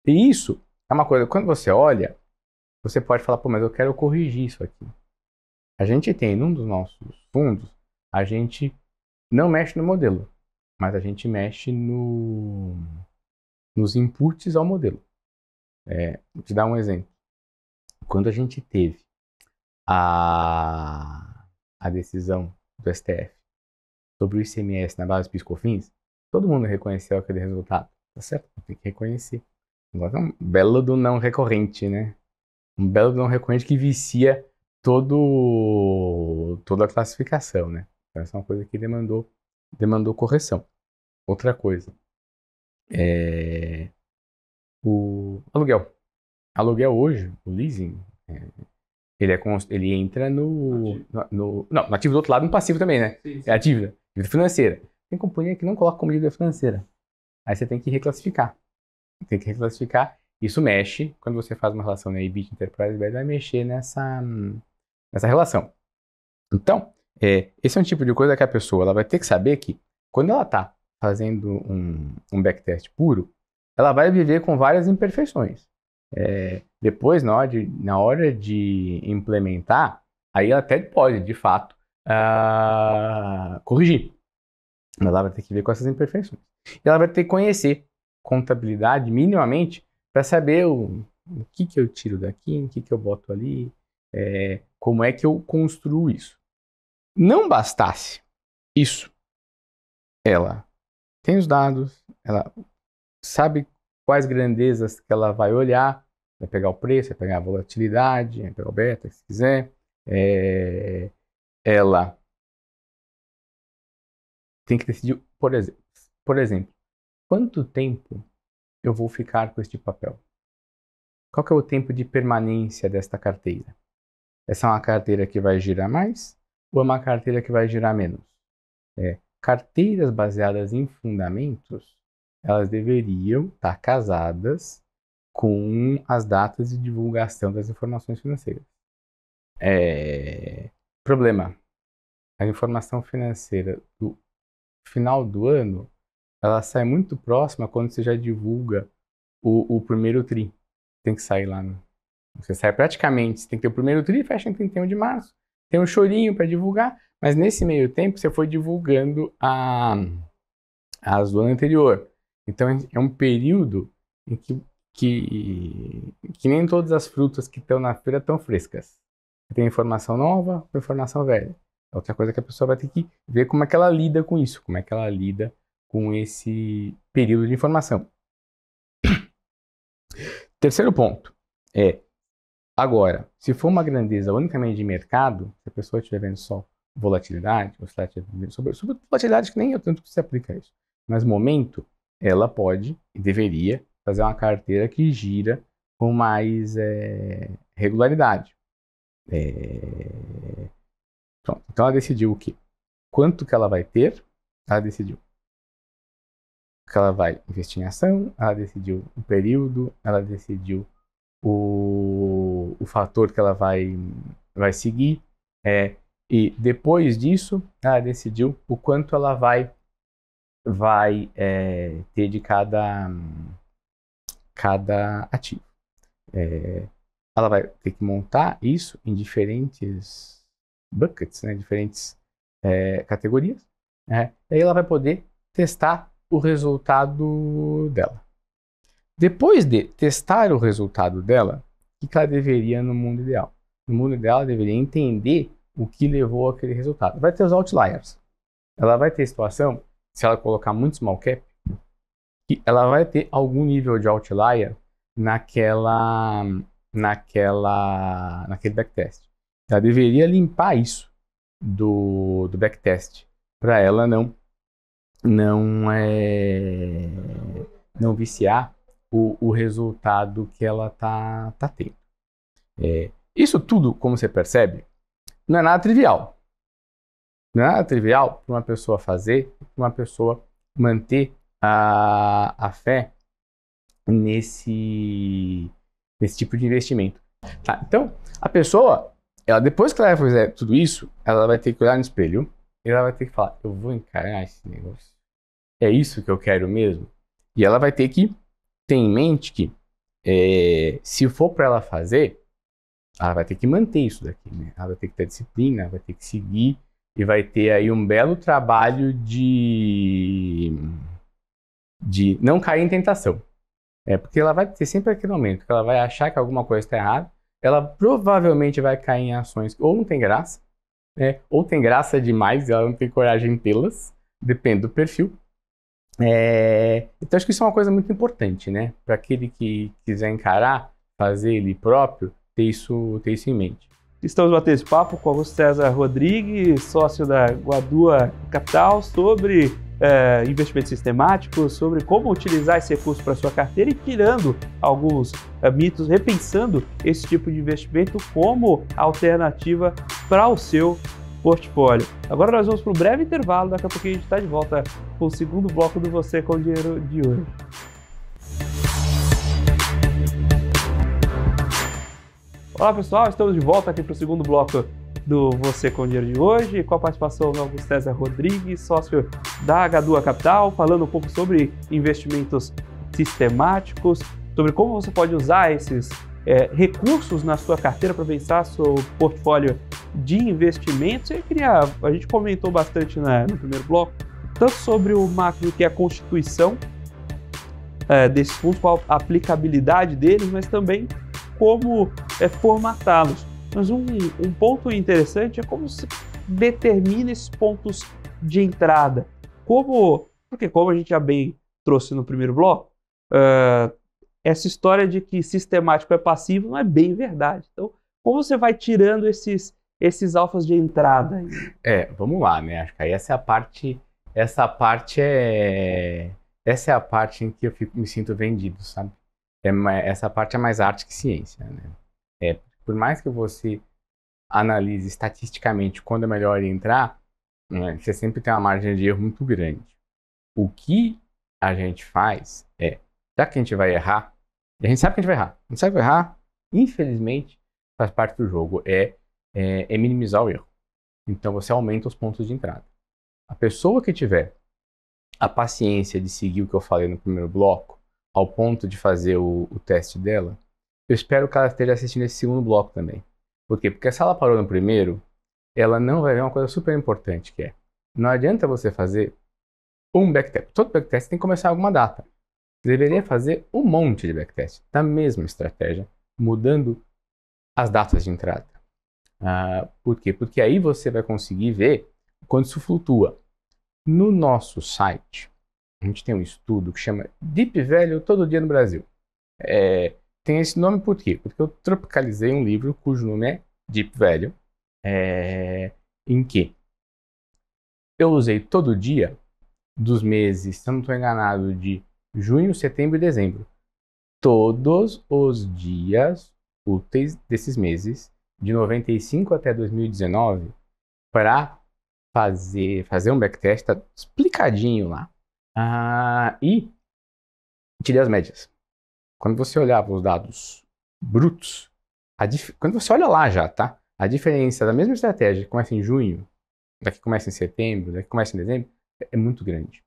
E isso é uma coisa, quando você olha, você pode falar, mas eu quero corrigir isso aqui. A gente tem, num dos nossos fundos, a gente não mexe no modelo, mas a gente mexe nos inputs ao modelo. Vou te dar um exemplo. Quando a gente teve a decisão do STF sobre o ICMS na base PIS/COFINS, todo mundo reconheceu aquele resultado. Tá certo? Tem que reconhecer. Agora é um belo do não recorrente, né? Um belo do não recorrente que vicia toda a classificação, né? Então, essa é uma coisa que demandou correção. Outra coisa, o aluguel. Aluguel hoje, o leasing, ele entra no ativo do outro lado, no passivo também, né? Sim, sim. É a dívida financeira. Tem companhia que não coloca como dívida financeira. Aí você tem que reclassificar. Isso mexe, quando você faz uma relação na EBIT Enterprise Value, vai mexer nessa relação. Então, esse é um tipo de coisa que a pessoa ela vai ter que saber que, quando ela está fazendo um backtest puro, ela vai viver com várias imperfeições. Depois, na hora de implementar, aí ela até pode, de fato, corrigir. Mas ela vai ter que ver com essas imperfeições. E ela vai ter que conhecer contabilidade minimamente para saber o que eu tiro daqui, o que eu boto ali, como é que eu construo isso. Não bastasse isso, ela tem os dados, ela sabe quais grandezas que ela vai olhar, vai pegar o preço, vai pegar a volatilidade, vai pegar o beta, se quiser. Ela tem que decidir, por exemplo, quanto tempo eu vou ficar com este papel? Qual que é o tempo de permanência desta carteira? Essa é uma carteira que vai girar mais ou é uma carteira que vai girar menos? Carteiras baseadas em fundamentos, elas deveriam estar casadas com as datas de divulgação das informações financeiras. Problema. A informação financeira do final do ano, ela sai muito próxima quando você já divulga o primeiro TRI. Tem que sair lá. Você sai praticamente, você tem que ter o primeiro TRI, fecha em 31 de março. Tem um chorinho para divulgar, mas nesse meio tempo você foi divulgando as do ano anterior. Então é um período em que nem todas as frutas que estão na feira estão frescas. Tem informação nova ou informação velha. Outra coisa que a pessoa vai ter que ver como é que ela lida com isso, como é que ela lida com esse período de informação. Terceiro ponto agora, se for uma grandeza unicamente de mercado, se a pessoa estiver vendo só volatilidade, ou se ela estiver vendo sobre volatilidade, que nem eu tanto que se aplica a isso, mas momento, ela pode e deveria fazer uma carteira que gira com mais regularidade. Pronto. Então ela decidiu o quê? Quanto que ela vai ter, ela decidiu. Que ela vai investir em ação, ela decidiu o período, ela decidiu o fator que ela vai seguir, e depois disso ela decidiu o quanto ela vai ter de cada ativo. Ela vai ter que montar isso em diferentes buckets, né, diferentes categorias, e aí ela vai poder testar o resultado dela. Depois de testar o resultado dela, o que ela deveria no mundo ideal? No mundo ideal, ela deveria entender o que levou àquele resultado. Vai ter os outliers. Ela vai ter situação, se ela colocar muito small cap, que ela vai ter algum nível de outlier naquele backtest. Ela deveria limpar isso do backtest para ela não viciar o resultado que ela tá tendo. Isso tudo, como você percebe, não é nada trivial. Não é nada trivial para uma pessoa fazer, para uma pessoa manter a fé nesse tipo de investimento. Tá? Então, a pessoa, depois que ela fizer tudo isso, ela vai ter que olhar no espelho e ela vai ter que falar, eu vou encarar esse negócio. É isso que eu quero mesmo? E ela vai ter que ter em mente que, se for para ela fazer, ela vai ter que manter isso daqui, né? Ela vai ter que ter disciplina, vai ter que seguir e vai ter aí um belo trabalho de não cair em tentação. Porque ela vai ter sempre aquele momento que ela vai achar que alguma coisa está errada, ela provavelmente vai cair em ações que ou não tem graça, ou tem graça demais e ela não tem coragem em tê-las, depende do perfil. Então acho que isso é uma coisa muito importante, né? Para aquele que quiser encarar, fazer ele próprio, ter isso em mente. Estamos batendo esse papo com Augusto César Rodrigues, sócio da Guadua Capital, sobre investimentos sistemáticos, sobre como utilizar esse recurso para sua carteira e tirando alguns mitos, repensando esse tipo de investimento como alternativa para o seu portfólio. Agora nós vamos para um breve intervalo, daqui a pouquinho a gente está de volta com o segundo bloco do Você com Dinheiro de hoje. Olá pessoal, estamos de volta aqui para o segundo bloco do Você com Dinheiro de hoje, com a participação do Augusto César Rodrigues, sócio da Guadua Capital, falando um pouco sobre investimentos sistemáticos, sobre como você pode usar esses recursos na sua carteira para pensar seu portfólio de investimentos. A gente comentou bastante no primeiro bloco, tanto sobre o macro, que é a constituição desses fundos, qual a aplicabilidade deles, mas também como formatá-los. Mas um ponto interessante é como se determina esses pontos de entrada. Porque como a gente já bem trouxe no primeiro bloco, essa história de que sistemático é passivo não é bem verdade. Então, como você vai tirando esses alfas de entrada? Vamos lá, né? Acho que aí essa é a parte em que eu me sinto vendido, sabe? Essa parte é mais arte que ciência, né? Por mais que você analise estatisticamente quando é melhor entrar, né, você sempre tem uma margem de erro muito grande. O que a gente faz já que a gente vai errar, e a gente sabe que a gente vai errar. A gente sabe que vai errar, infelizmente, faz parte do jogo, minimizar o erro. Então você aumenta os pontos de entrada. A pessoa que tiver a paciência de seguir o que eu falei no primeiro bloco, ao ponto de fazer o teste dela, eu espero que ela esteja assistindo esse segundo bloco também. Por quê? Porque se ela parou no primeiro, ela não vai ver uma coisa super importante, que não adianta você fazer um backtest. Todo backtest tem que começar em alguma data. Você deveria fazer um monte de backtest da mesma estratégia, mudando as datas de entrada. Por quê? Porque aí você vai conseguir ver quando isso flutua. No nosso site, a gente tem um estudo que chama Deep Value Todo Dia no Brasil. Tem esse nome por quê? Porque eu tropicalizei um livro cujo nome é Deep Value, em que eu usei todo dia dos meses, se eu não estou enganado, de junho, setembro e dezembro. Todos os dias úteis desses meses, de 95 até 2019, para fazer um backtest, tá explicadinho lá. E tirei as médias. Quando você olhava os dados brutos, quando você olha lá já, tá? A diferença da mesma estratégia que começa em junho, da que começa em setembro, da que começa em dezembro, é muito grande.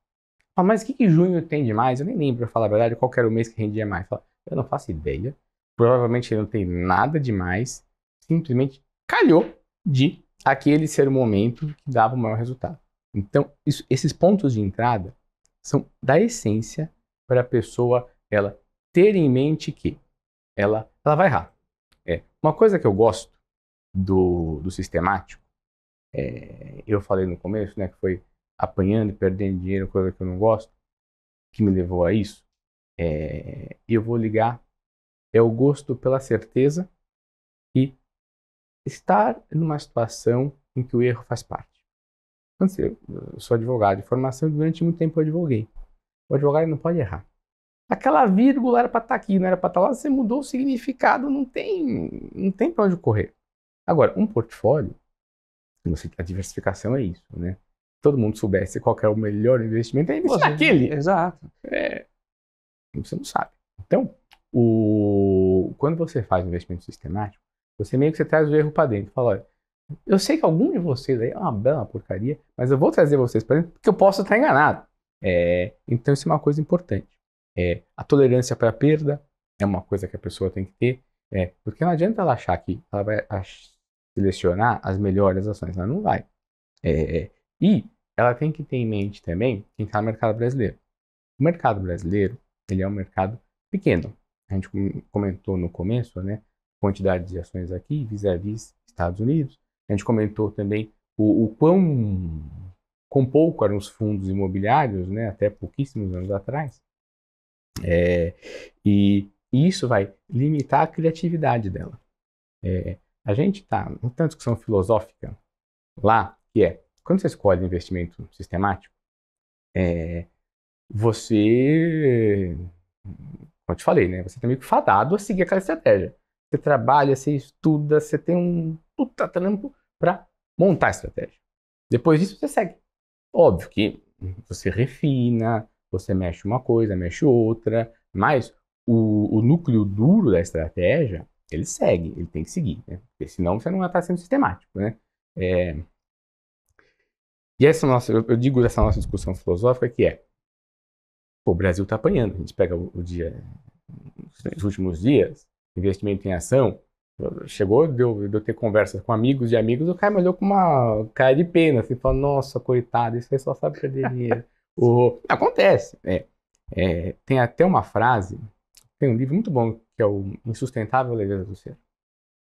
Mas o que junho tem de mais? Eu nem lembro, pra falar a verdade, qual era o mês que rendia mais. Eu não faço ideia. Provavelmente não tem nada de mais. Simplesmente calhou de aquele ser o momento que dava o maior resultado. Então, esses pontos de entrada são da essência para a pessoa ela ter em mente que ela vai errar. Uma coisa que eu gosto do sistemático, eu falei no começo, né, que foi apanhando e perdendo dinheiro, coisa que eu não gosto, que me levou a isso, eu vou ligar, é o gosto pela certeza e estar numa situação em que o erro faz parte. Eu sou advogado de formação e durante muito tempo eu advoguei. O advogado não pode errar. Aquela vírgula era para estar aqui, não era para estar lá, você mudou o significado, não tem para onde correr. Agora, um portfólio, a diversificação é isso, né? Se todo mundo soubesse qual é o melhor investimento, é investir naquele. Exato. Você não sabe. Então, quando você faz um investimento sistemático, você meio que você traz o erro para dentro. Fala, olha, eu sei que algum de vocês aí é uma bela porcaria, mas eu vou trazer vocês para dentro porque eu posso estar enganado. Então, isso é uma coisa importante. A tolerância para a perda é uma coisa que a pessoa tem que ter. Porque não adianta ela achar que ela vai selecionar as melhores ações. Ela não vai. E ela tem que ter em mente também quem está no mercado brasileiro. O mercado brasileiro, ele é um mercado pequeno. A gente comentou no começo, né? Quantidade de ações aqui vis-à-vis Estados Unidos. A gente comentou também o quão pouco eram os fundos imobiliários, né? Até pouquíssimos anos atrás. E isso vai limitar a criatividade dela. A gente está em uma discussão filosófica lá, que é, quando você escolhe investimento sistemático, você, como eu te falei, né? Você está meio que fadado a seguir aquela estratégia. Você trabalha, você estuda, você tem um puta trampo para montar a estratégia. Depois disso, você segue. Óbvio que você refina, você mexe uma coisa, mexe outra, mas o núcleo duro da estratégia, ele segue, ele tem que seguir, né? Porque senão você não vai estar sendo sistemático, né? E essa nossa, eu digo dessa nossa discussão filosófica que o Brasil está apanhando. A gente pega o dia, os últimos dias, investimento em ação, chegou de eu ter conversas com amigos de amigos, o cara me olhou com uma cara de pena, assim, falou, nossa, coitado, isso aí só sabe perder dinheiro. Acontece, tem até uma frase, tem um livro muito bom, que é o Insustentável Leveza do Ser,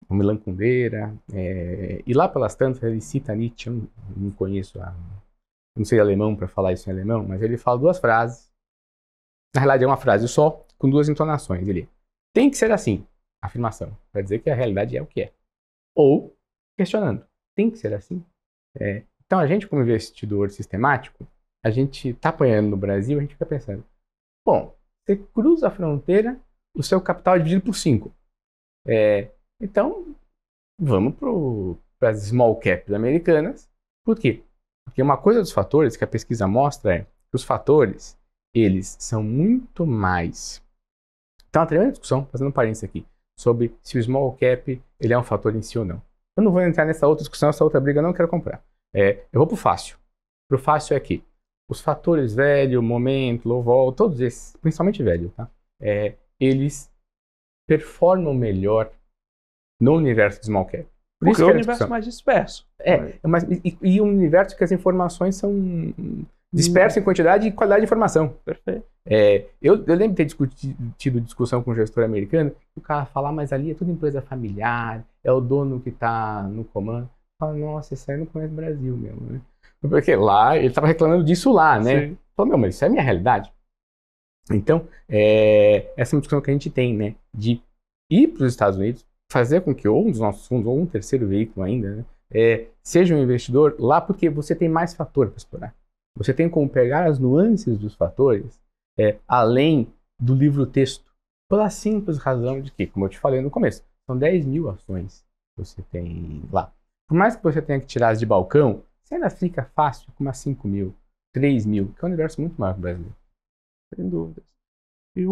o Milan Kundera, e lá pelas tantas ele cita Nietzsche, eu não conheço, não sei alemão para falar isso em alemão, mas ele fala duas frases, na realidade é uma frase só, com duas entonações, ele tem que ser assim, afirmação, para dizer que a realidade é o que é. Ou, questionando, tem que ser assim? Então, a gente, como investidor sistemático, a gente está apanhando no Brasil, a gente fica pensando, bom, você cruza a fronteira, o seu capital é dividido por 5. Então, vamos para as small caps americanas. Por quê? Porque uma coisa dos fatores que a pesquisa mostra que os fatores, eles são muito mais... Então, uma tremenda discussão, fazendo um parênteses aqui, sobre se o small cap ele é um fator em si ou não. Eu não vou entrar nessa outra discussão, essa outra briga eu não quero comprar. Eu vou para o fácil. Para o fácil é que os fatores velho, momento, low vol, todos esses, principalmente velho, tá? Eles performam melhor no universo de small cap. Por isso que é um universo mais disperso. E um universo que as informações são dispersas em quantidade e qualidade de informação. Perfeito. Eu lembro de ter tido discussão com um gestor americano, o cara fala, mas ali é tudo empresa familiar, é o dono que está no comando. Fala, nossa, isso aí não conhece o Brasil mesmo, né? Porque lá, ele estava reclamando disso lá, né? Falou, mas isso é a minha realidade. Então, essa é uma discussão que a gente tem, né? De ir para os Estados Unidos, fazer com que um dos nossos fundos, ou um terceiro veículo ainda, né? Seja um investidor lá, porque você tem mais fator para explorar. Você tem como pegar as nuances dos fatores, além do livro-texto, pela simples razão de que, como eu te falei no começo, são 10 mil ações que você tem lá. Por mais que você tenha que tirar as de balcão, você ainda fica fácil com umas 5 mil, 3 mil, que é um universo muito maior que o brasileiro. Sem dúvidas. E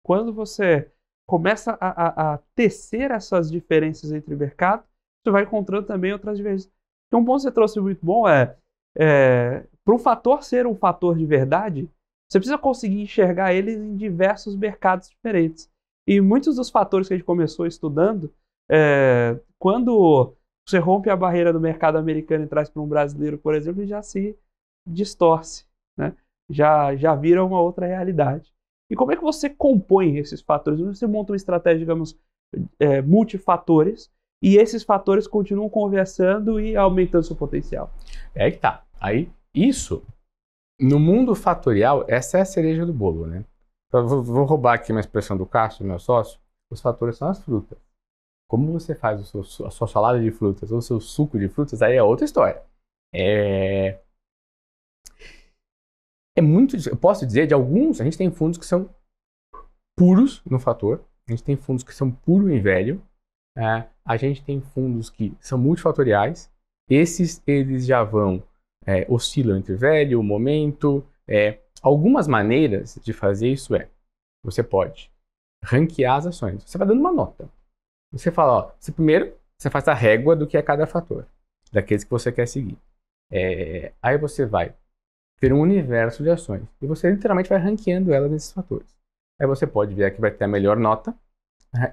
quando você começa a tecer essas diferenças entre o mercado, você vai encontrando também outras diferenças. Então, um ponto que você trouxe muito bom para um fator ser um fator de verdade, você precisa conseguir enxergar eles em diversos mercados diferentes. E muitos dos fatores que a gente começou estudando, quando você rompe a barreira do mercado americano e traz para um brasileiro, por exemplo, ele já se distorce, né? Já vira uma outra realidade. E como é que você compõe esses fatores? Você monta uma estratégia, digamos, multifatores, e esses fatores continuam conversando e aumentando seu potencial. É que tá. Aí, isso, no mundo fatorial, essa é a cereja do bolo, né? Vou roubar aqui uma expressão do Cássio, meu sócio. Os fatores são as frutas. Como você faz a sua salada de frutas ou o seu suco de frutas, aí é outra história. Eu posso dizer, de alguns, a gente tem fundos que são puros no fator, a gente tem fundos que são puro em velho, a gente tem fundos que são multifatoriais, esses eles já oscilam entre velho, momento. Algumas maneiras de fazer isso você pode ranquear as ações, você vai dando uma nota. Você fala, primeiro você faz a régua do que é cada fator, daqueles que você quer seguir. Aí você vai ter um universo de ações e você literalmente vai ranqueando elas nesses fatores. Aí você pode ver aqui vai ter a melhor nota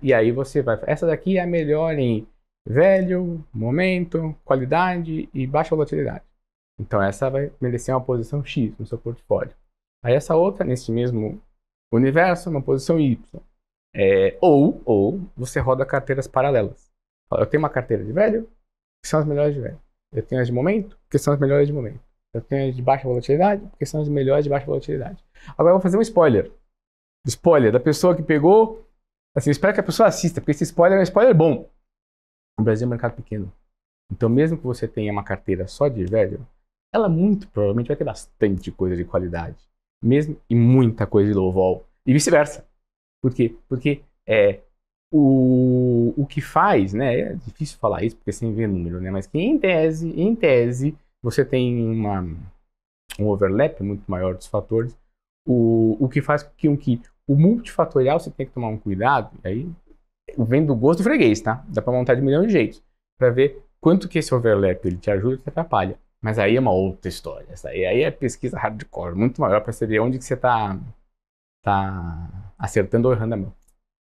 e aí você vai, essa daqui é a melhor em velho, momento, qualidade e baixa volatilidade. Então essa vai merecer uma posição X no seu portfólio. Aí essa outra, nesse mesmo universo, uma posição Y. Ou você roda carteiras paralelas. Eu tenho uma carteira de velho, que são as melhores de velho. Eu tenho as de momento, que são as melhores de momento. Eu tenho as de baixa volatilidade, que são as melhores de baixa volatilidade. Agora eu vou fazer um spoiler. Spoiler da pessoa que pegou. Assim, eu espero que a pessoa assista, porque esse spoiler é um spoiler bom. o Brasil é um mercado pequeno. Então, mesmo que você tenha uma carteira só de velho, ela muito provavelmente vai ter bastante coisa de qualidade. Mesmo e muita coisa de low vol. E vice-versa. Por quê? Porque o que faz, né? É difícil falar isso porque sem ver número, né? Mas que em tese, você tem um overlap muito maior dos fatores. O que faz com que o multifatorial você tem que tomar um cuidado. E aí vem do gosto do freguês, tá? Dá para montar de milhões de jeitos. Para ver quanto que esse overlap ele te ajuda ou te atrapalha. Mas aí é uma outra história. Essa aí é pesquisa hardcore, muito maior para saber onde que você tá acertando ou errando a mão.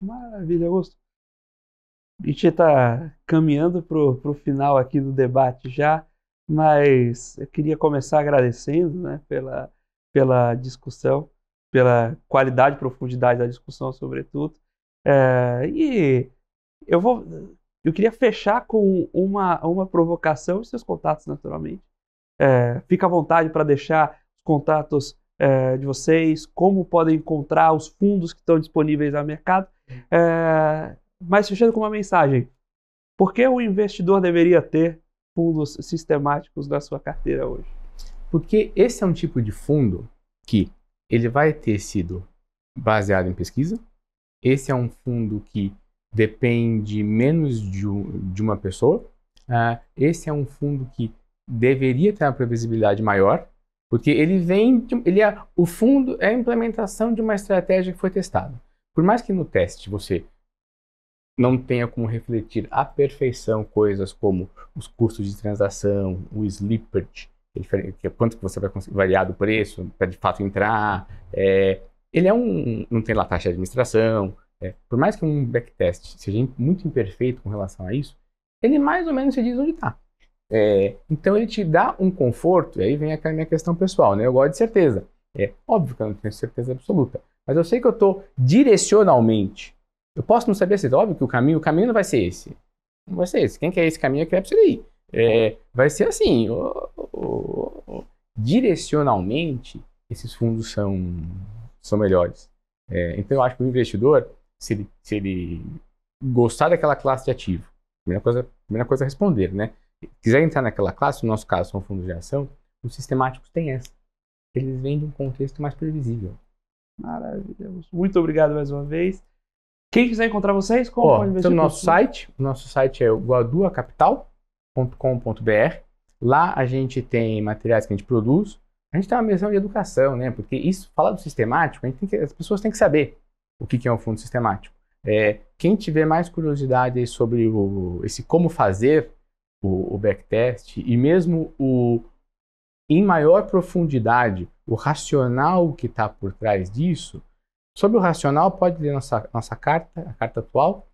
Maravilha, Augusto. A gente está caminhando para o final aqui do debate já, mas eu queria começar agradecendo, né, pela discussão, pela qualidade e profundidade da discussão, sobretudo. E eu queria fechar com uma provocação e seus contatos, naturalmente. Fica à vontade para deixar os contatos de vocês, como podem encontrar os fundos que estão disponíveis no mercado. Mas fechando com uma mensagem: por que o investidor deveria ter fundos sistemáticos na sua carteira hoje? Porque esse é um tipo de fundo que ele vai ter sido baseado em pesquisa. Esse é um fundo que depende menos de uma pessoa. Esse é um fundo que deveria ter uma previsibilidade maior, porque o fundo é a implementação de uma estratégia que foi testada. Por mais que no teste você não tenha como refletir à perfeição coisas como os custos de transação, o slippage, que é quanto que você vai conseguir variar do preço para de fato entrar. Ele não tem lá taxa de administração. Por mais que um backtest seja muito imperfeito com relação a isso, ele mais ou menos se diz onde está. Então ele te dá um conforto, e aí vem aquela minha questão pessoal, né? Eu gosto de certeza. É óbvio que eu não tenho certeza absoluta, mas eu sei que eu estou direcionalmente. Eu posso não saber se é óbvio que o caminho não vai ser esse. Não vai ser esse. Quem quer esse caminho quer para ele ir. Vai ser assim. Direcionalmente, esses fundos são melhores. Então eu acho que o investidor, se ele gostar daquela classe de ativo, primeira coisa é responder, né? Se quiser entrar naquela classe, no nosso caso são fundos de ação, os sistemáticos têm essa. Eles vêm de um contexto mais previsível. Maravilha. Muito obrigado mais uma vez. Quem quiser encontrar vocês, como pode investir? Então, o nosso site é o guaduacapital.com.br. Lá a gente tem materiais que a gente produz. A gente tem uma missão de educação, né? Porque falar do sistemático, as pessoas têm que saber o que é um fundo sistemático. Quem tiver mais curiosidade sobre esse como fazer o backtest e mesmo em maior profundidade o racional que está por trás disso, sobre o racional pode ler nossa carta, a carta atual,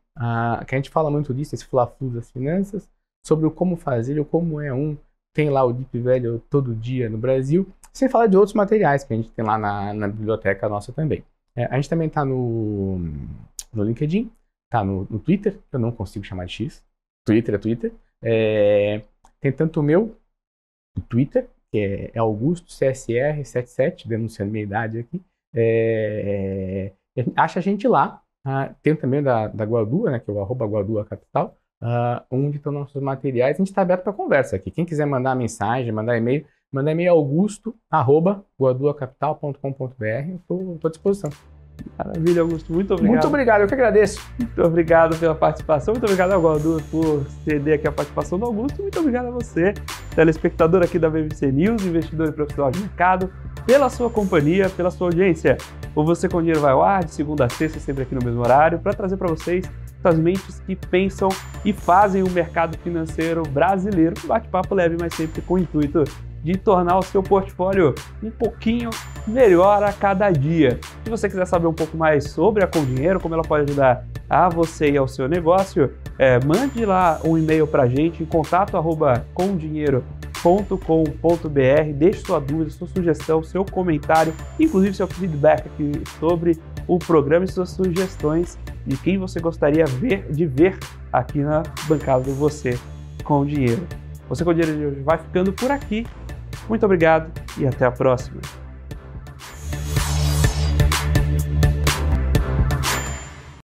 que a gente fala muito disso, esse fla-flu das finanças, sobre o como fazer, o como tem lá o Deep Value todo dia no Brasil, sem falar de outros materiais que a gente tem lá na biblioteca nossa também. A gente também está no LinkedIn, está no Twitter, que eu não consigo chamar de X, Twitter é Twitter. Tem tanto o meu Twitter, que é Augusto CSR77, denunciando minha idade aqui. Acha a gente lá. Tem também da Guadua, né, que é o @guaduacapital, onde estão nossos materiais. A gente está aberto para conversa aqui. Quem quiser mandar mensagem, mandar e-mail augusto@guaduacapital.com.br. Estou à disposição. Maravilha, Augusto. Muito obrigado. Muito obrigado, eu que agradeço. Muito obrigado pela participação. Muito obrigado ao Guadu por ceder aqui a participação do Augusto. Muito obrigado a você, telespectador aqui da BBC News, investidor e profissional de mercado, pela sua companhia, pela sua audiência. O Você com Dinheiro vai ao ar de segunda a sexta, sempre aqui no mesmo horário, para trazer para vocês as mentes que pensam e fazem o mercado financeiro brasileiro. Um bate-papo leve, mas sempre com o intuito de tornar o seu portfólio um pouquinho melhor a cada dia. Se você quiser saber um pouco mais sobre a Com Dinheiro, como ela pode ajudar a você e ao seu negócio, mande lá um e-mail para a gente em contato@comdinheiro.com.br, deixe sua dúvida, sua sugestão, seu comentário, inclusive seu feedback aqui sobre o programa e suas sugestões de quem você gostaria de ver aqui na bancada do Você com Dinheiro. Você com Dinheiro de hoje vai ficando por aqui. Muito obrigado e até a próxima.